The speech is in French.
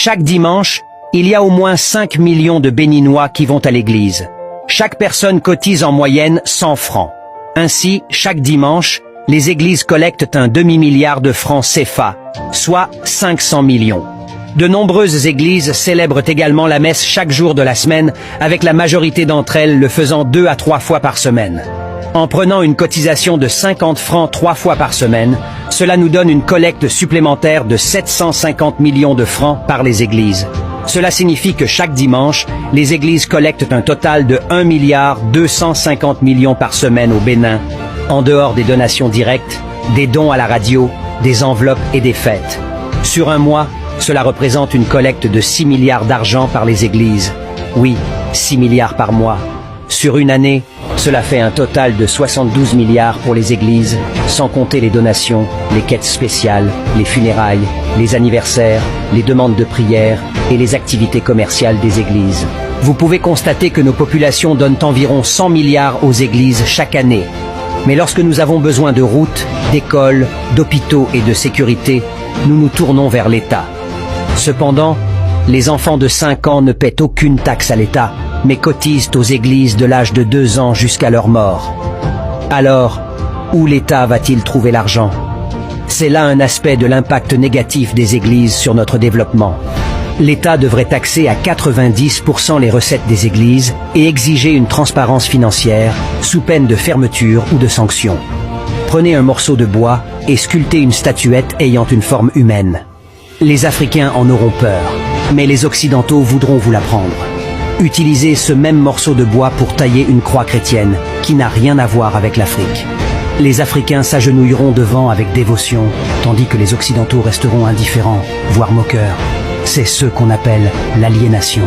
Chaque dimanche, il y a au moins 5 millions de Béninois qui vont à l'église. Chaque personne cotise en moyenne 100 francs. Ainsi, chaque dimanche, les églises collectent un demi-milliard de francs CFA, soit 500 millions. De nombreuses églises célèbrent également la messe chaque jour de la semaine, avec la majorité d'entre elles le faisant 2 à 3 fois par semaine. En prenant une cotisation de 50 francs 3 fois par semaine, cela nous donne une collecte supplémentaire de 750 millions de francs par les églises. Cela signifie que chaque dimanche, les églises collectent un total de 1 milliard 250 millions par semaine au Bénin, en dehors des donations directes, des dons à la radio, des enveloppes et des fêtes. Sur un mois, cela représente une collecte de 6 milliards d'argent par les églises. Oui, 6 milliards par mois. Sur une année, cela fait un total de 72 milliards pour les églises, sans compter les donations, les quêtes spéciales, les funérailles, les anniversaires, les demandes de prière et les activités commerciales des églises. Vous pouvez constater que nos populations donnent environ 100 milliards aux églises chaque année. Mais lorsque nous avons besoin de routes, d'écoles, d'hôpitaux et de sécurité, nous nous tournons vers l'État. Cependant, les enfants de 5 ans ne paient aucune taxe à l'État, mais cotisent aux églises de l'âge de 2 ans jusqu'à leur mort. Alors, où l'État va-t-il trouver l'argent? C'est là un aspect de l'impact négatif des églises sur notre développement. L'État devrait taxer à 90% les recettes des églises et exiger une transparence financière, sous peine de fermeture ou de sanction. Prenez un morceau de bois et sculptez une statuette ayant une forme humaine. Les Africains en auront peur, mais les Occidentaux voudront vous l'apprendre. Utilisez ce même morceau de bois pour tailler une croix chrétienne, qui n'a rien à voir avec l'Afrique. Les Africains s'agenouilleront devant avec dévotion, tandis que les Occidentaux resteront indifférents, voire moqueurs. C'est ce qu'on appelle l'aliénation.